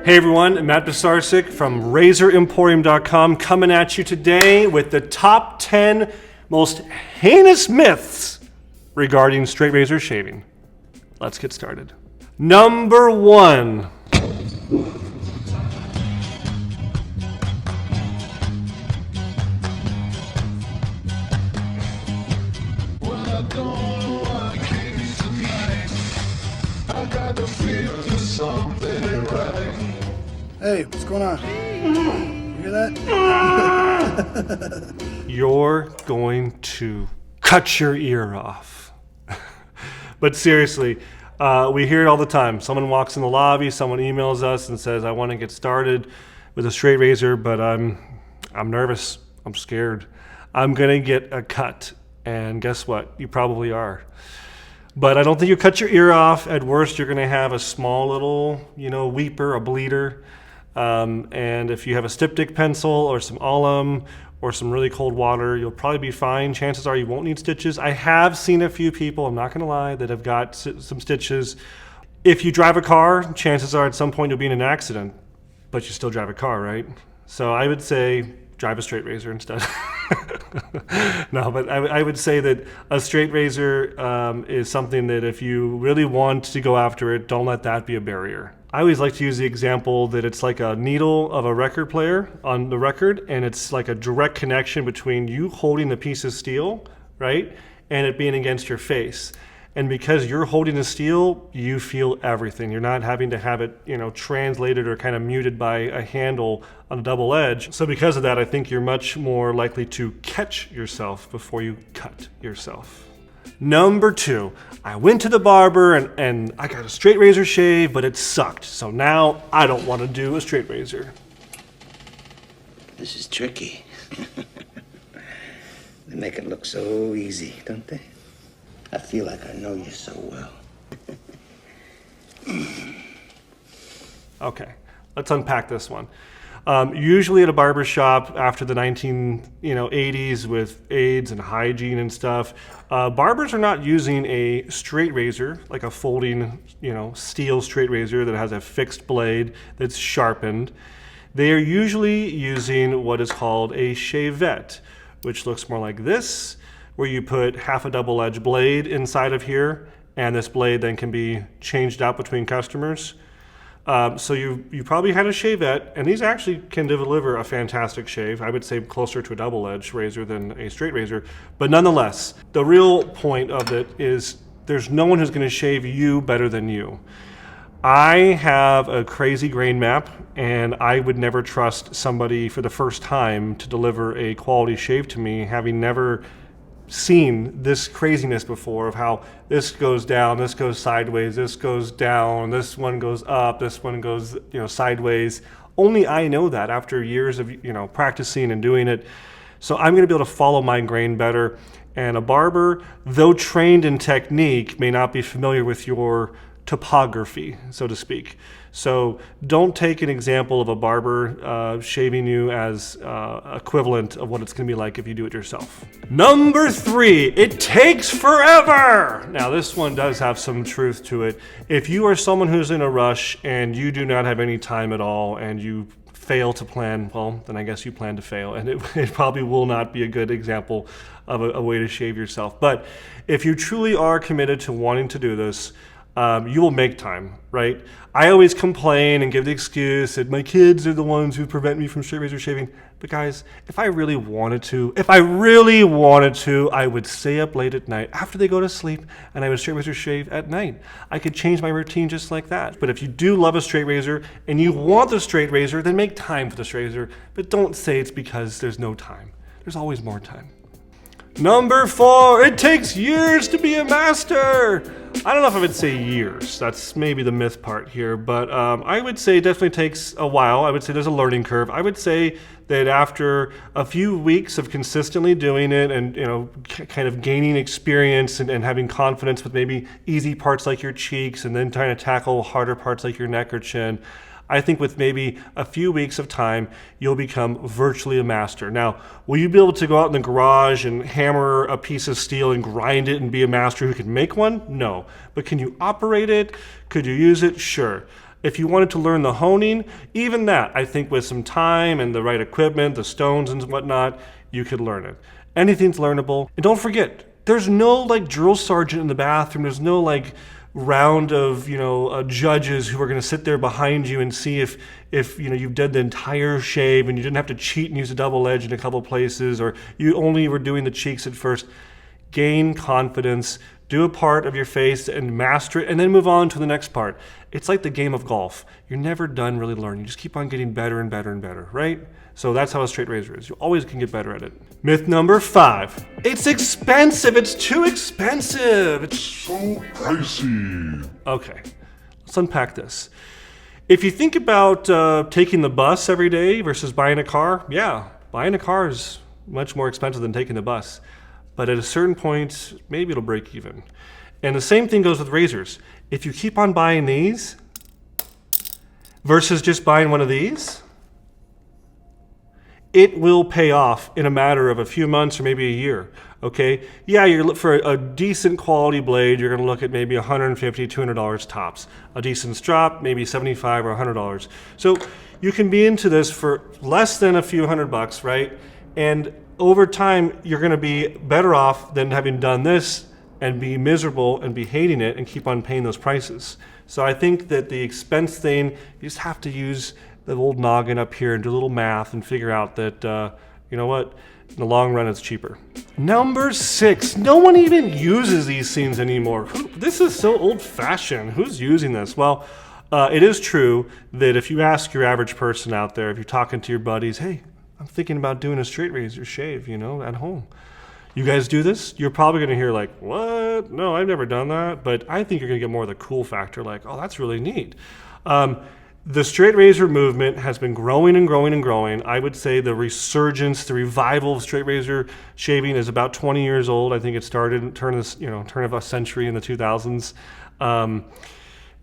Hey everyone, Matt Pisarcik from RazorEmporium.com coming at you today with the top 10 most heinous myths regarding straight razor shaving. Let's get started. Number 1. Hey, what's going on? You hear that? You're going to cut your ear off. But seriously, we hear it all the time. Someone walks in the lobby, someone emails us and says, I want to get started with a straight razor, but I'm nervous, I'm scared. I'm gonna get a cut. And guess what? You probably are. But I don't think you cut your ear off. At worst, you're gonna have a small little, weeper, a bleeder. And if you have a styptic pencil or some alum or some really cold water, you'll probably be fine. Chances are you won't need stitches. I have seen a few people, I'm not gonna lie, that have got some stitches. If you drive a car, chances are at some point you'll be in an accident, but you still drive a car, right? So I would say drive a straight razor instead. No, but I would say that a straight razor is something that if you really want to go after it, don't let that be a barrier. I always like to use the example that it's like a needle of a record player on the record, and it's like a direct connection between you holding the piece of steel, right, and it being against your face. And because you're holding the steel, you feel everything. You're not having to have it, translated or kind of muted by a handle on a double edge. So because of that, I think you're much more likely to catch yourself before you cut yourself. Number 2, I went to the barber and I got a straight razor shave, but it sucked. So now I don't want to do a straight razor. This is tricky. They make it look so easy, don't they? I feel like I know you so well. Okay, let's unpack this one. Usually at a barber shop after the 1980s with AIDS and hygiene and stuff, barbers are not using a straight razor, like a folding, steel straight razor that has a fixed blade that's sharpened. They are usually using what is called a shavette, which looks more like this, where you put half a double-edged blade inside of here, and this blade then can be changed out between customers. So you probably had a shavette, and these actually can deliver a fantastic shave. I would say closer to a double-edged razor than a straight razor. But nonetheless, the real point of it is there's no one who's going to shave you better than you. I have a crazy grain map, and I would never trust somebody for the first time to deliver a quality shave to me, having never seen this craziness before of how this goes down, this goes sideways, this goes down, this one goes up, this one goes sideways. Only I know that after years of practicing and doing it. So I'm going to be able to follow my grain better. And a barber, though trained in technique, may not be familiar with your topography, so to speak. So don't take an example of a barber shaving you as equivalent of what it's going to be like if you do it yourself. Number 3, it takes forever. Now this one does have some truth to it. If you are someone who's in a rush and you do not have any time at all and you fail to plan, well, then I guess you plan to fail, and it probably will not be a good example of a way to shave yourself. But if you truly are committed to wanting to do this, you will make time, right? I always complain and give the excuse that my kids are the ones who prevent me from straight razor shaving. But guys, if I really wanted to, I would stay up late at night after they go to sleep and I would straight razor shave at night. I could change my routine just like that. But if you do love a straight razor and you want the straight razor, then make time for the straight razor. But don't say it's because there's no time. There's always more time. Number 4, it takes years to be a master. I don't know if I would say years. That's maybe the myth part here, but I would say it definitely takes a while. I would say there's a learning curve. I would say that after a few weeks of consistently doing it and kind of gaining experience and having confidence with maybe easy parts like your cheeks and then trying to tackle harder parts like your neck or chin, I think with maybe a few weeks of time, you'll become virtually a master. Now, will you be able to go out in the garage and hammer a piece of steel and grind it and be a master who can make one? No. But can you operate it? Could you use it? Sure. If you wanted to learn the honing, even that, I think with some time and the right equipment, the stones and whatnot, you could learn it. Anything's learnable. And don't forget, there's no like drill sergeant in the bathroom. There's no like round of judges who are going to sit there behind you and see if you've done the entire shave and you didn't have to cheat and use a double edge in a couple places, or you only were doing the cheeks at first. Gain confidence, do a part of your face and master it, and then move on to the next part. It's like the game of golf. You're never done really learning. You just keep on getting better and better and better, right? So that's how a straight razor is. You always can get better at it. Myth number 5. It's expensive. It's too expensive. It's so pricey. Okay, let's unpack this. If you think about taking the bus every day versus buying a car, yeah, buying a car is much more expensive than taking the bus. But at a certain point, maybe it'll break even. And the same thing goes with razors. If you keep on buying these versus just buying one of these, it will pay off in a matter of a few months or maybe a year, okay? Yeah, you're for a decent quality blade, you're gonna look at maybe $150, $200 tops. A decent strop, maybe $75 or $100. So you can be into this for less than a few $100, right? And over time, you're gonna be better off than having done this and be miserable and be hating it and keep on paying those prices. So I think that the expense thing, you just have to use the old noggin up here and do a little math and figure out that, you know what, in the long run, it's cheaper. Number 6, no one even uses these things anymore. This is so old-fashioned. Who's using this? Well, it is true that if you ask your average person out there, if you're talking to your buddies, hey, I'm thinking about doing a straight razor shave, at home. You guys do this? You're probably gonna hear like, what? No, I've never done that. But I think you're gonna get more of the cool factor, like, oh, that's really neat. The straight razor movement has been growing and growing and growing. I would say the resurgence, the revival of straight razor shaving is about 20 years old. I think it started turn of a century in the 2000s.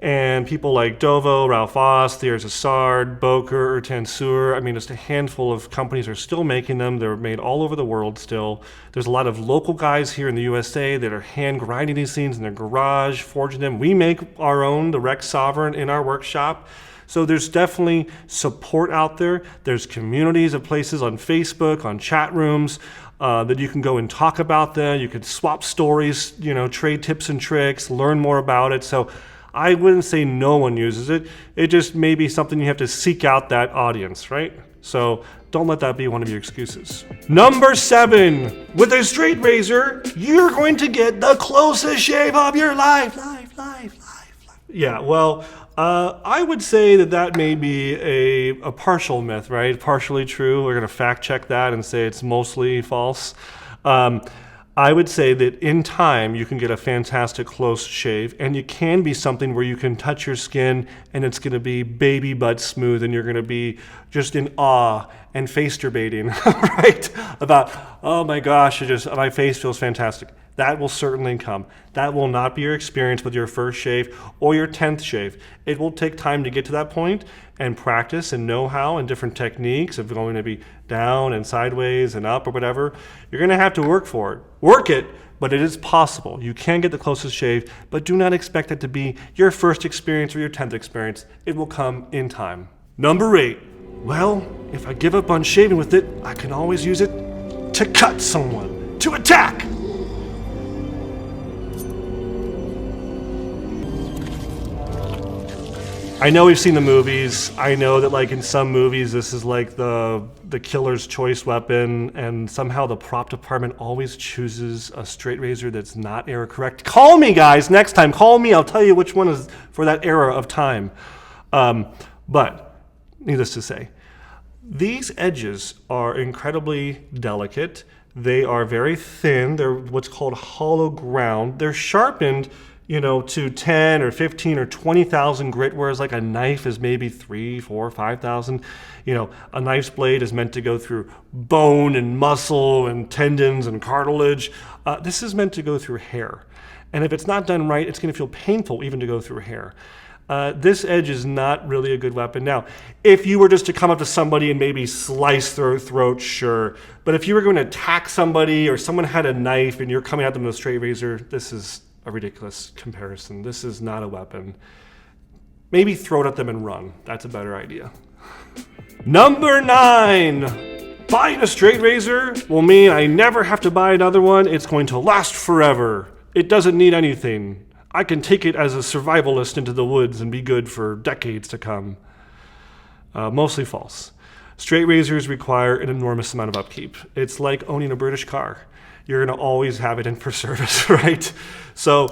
And people like Dovo, Ralph Oss, Thierry Zassard, Boker, Tansur, I mean, just a handful of companies are still making them. They're made all over the world still. There's a lot of local guys here in the USA that are hand grinding these things in their garage, forging them. We make our own, the Rex Sovereign, in our workshop. So there's definitely support out there. There's communities of places on Facebook, on chat rooms, that you can go and talk about them. You could swap stories, trade tips and tricks, learn more about it. So I wouldn't say no one uses it. It just may be something you have to seek out that audience, right? So don't let that be one of your excuses. Number 7, with a straight razor, you're going to get the closest shave of your life. Yeah, well, I would say that may be a partial myth, right? Partially true. We're going to fact check that and say it's mostly false. I would say that in time, you can get a fantastic close shave, and it can be something where you can touch your skin and it's going to be baby butt smooth, and you're going to be just in awe and face-turbating, right? About, oh my gosh, my face feels fantastic. That will certainly come. That will not be your experience with your first shave or your 10th shave. It will take time to get to that point and practice and know-how and different techniques of going to be down and sideways and up or whatever. You're going to have to work for it. Work it, but it is possible. You can get the closest shave, but do not expect it to be your first experience or your 10th experience. It will come in time. Number 8. Well, if I give up on shaving with it, I can always use it to cut someone, to attack. I know we've seen the movies. I know that like in some movies, this is like the killer's choice weapon, and somehow the prop department always chooses a straight razor that's not error correct. Call me, guys, next time. Call me. I'll tell you which one is for that era of time. But needless to say, these edges are incredibly delicate. They are very thin. They're what's called hollow ground. They're sharpened to 10 or 15 or 20,000 grit, whereas like a knife is maybe 3, 4, 5,000. A knife's blade is meant to go through bone and muscle and tendons and cartilage. This is meant to go through hair. And if it's not done right, it's gonna feel painful even to go through hair. This edge is not really a good weapon. Now, if you were just to come up to somebody and maybe slice their throat, sure. But if you were going to attack somebody or someone had a knife and you're coming at them with a straight razor, this is a ridiculous comparison. This is not a weapon. Maybe throw it at them and run. That's a better idea. Number 9. Buying a straight razor will mean I never have to buy another one. It's going to last forever. It doesn't need anything. I can take it as a survivalist into the woods and be good for decades to come. Mostly false. Straight razors require an enormous amount of upkeep. It's like owning a British car. You're going to always have it in for service, right? So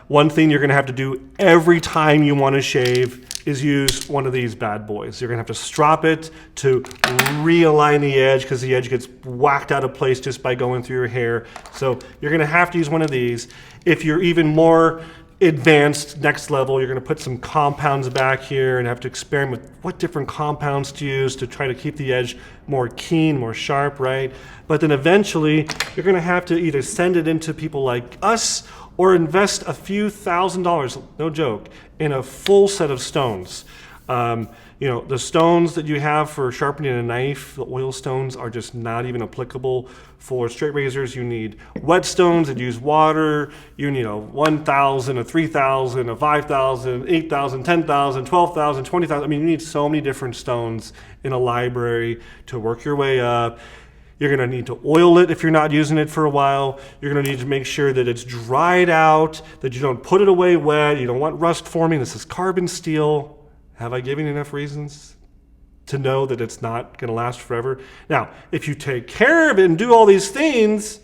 one thing you're going to have to do every time you want to shave is use one of these bad boys. You're going to have to strop it to realign the edge because the edge gets whacked out of place just by going through your hair. So you're going to have to use one of these. If you're even more advanced, next level, you're going to put some compounds back here and have to experiment with what different compounds to use to try to keep the edge more keen, more sharp, right? But then eventually you're going to have to either send it into people like us or invest a few $1,000s, no joke, in a full set of stones. You know, the stones that you have for sharpening a knife, the oil stones, are just not even applicable for straight razors. You need wet stones that use water. You need a 1,000, a 3,000, a 5,000, 8,000, 10,000, 12,000, 20,000. I mean, you need so many different stones in a library to work your way up. You're going to need to oil it if you're not using it for a while. You're going to need to make sure that it's dried out, that you don't put it away wet. You don't want rust forming. This is carbon steel. Have I given enough reasons to know that it's not going to last forever? Now, if you take care of it and do all these things,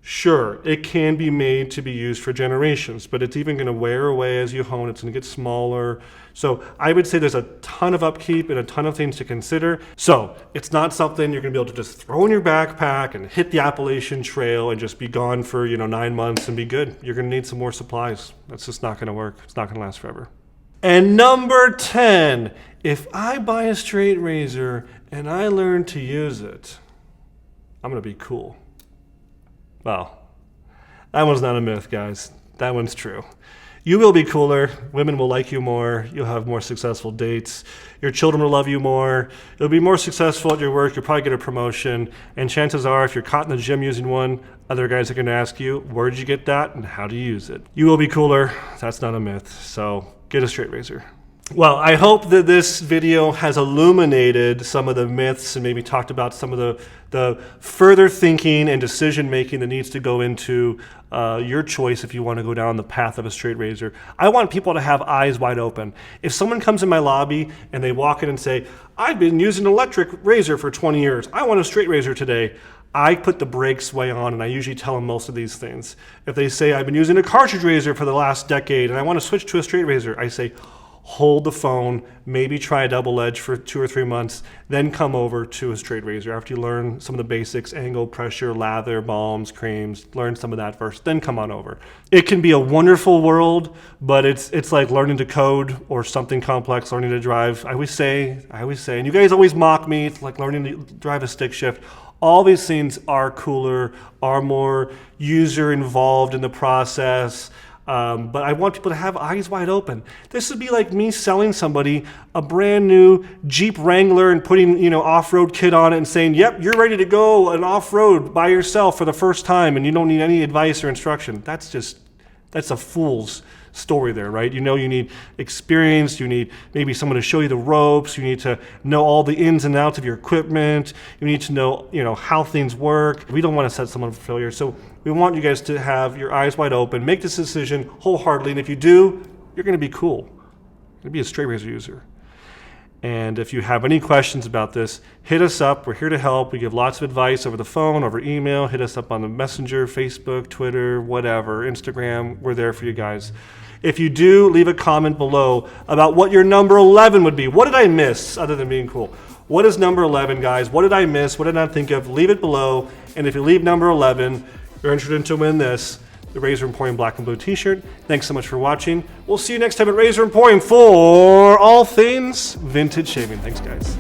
sure, it can be made to be used for generations, but it's even going to wear away as you hone. It's going to get smaller. So I would say there's a ton of upkeep and a ton of things to consider. So it's not something you're going to be able to just throw in your backpack and hit the Appalachian Trail and just be gone for 9 months and be good. You're going to need some more supplies. That's just not going to work. It's not going to last forever. And number 10, if I buy a straight razor and I learn to use it, I'm going to be cool. Well, that one's not a myth, guys. That one's true. You will be cooler. Women will like you more. You'll have more successful dates. Your children will love you more. You'll be more successful at your work. You'll probably get a promotion. And chances are, if you're caught in the gym using one, other guys are going to ask you, where did you get that and how do you use it? You will be cooler. That's not a myth. So get a straight razor. Well, I hope that this video has illuminated some of the myths and maybe talked about some of the further thinking and decision making that needs to go into your choice if you want to go down the path of a straight razor. I want people to have eyes wide open. If someone comes in my lobby and they walk in and say, I've been using an electric razor for 20 years. I want a straight razor today. I put the brakes way on and I usually tell them most of these things. If they say, I've been using a cartridge razor for the last decade and I want to switch to a straight razor, I say, hold the phone, maybe try a double edge for 2 or 3 months, then come over to a straight razor after you learn some of the basics, angle, pressure, lather, balms, creams, learn some of that first, then come on over. It can be a wonderful world, but it's like learning to code or something complex, learning to drive. I always say, and you guys always mock me, it's like learning to drive a stick shift. All these things are cooler, are more user involved in the process. But I want people to have eyes wide open. This would be like me selling somebody a brand new Jeep Wrangler and putting, off-road kit on it and saying, yep, you're ready to go and off-road by yourself for the first time and you don't need any advice or instruction. That's a fool's story there, right? You need experience, you need maybe someone to show you the ropes, you need to know all the ins and outs of your equipment, you need to know, how things work. We don't want to set someone up for failure. So we want you guys to have your eyes wide open, make this decision wholeheartedly, and if you do, you're going to be cool. You're going to be a straight razor user. And if you have any questions about this, hit us up. We're here to help. We give lots of advice over the phone, over email. Hit us up on the Messenger, Facebook, Twitter, whatever, Instagram. We're there for you guys. If you do, leave a comment below about what your number 11 would be. What did I miss other than being cool? What is number 11, guys? What did I miss? What did I not think of? Leave it below. And if you leave number 11, you're interested to win this, the Razor Emporium Black and Blue t-shirt. Thanks so much for watching. We'll see you next time at Razor Emporium for all things vintage shaving. Thanks, guys.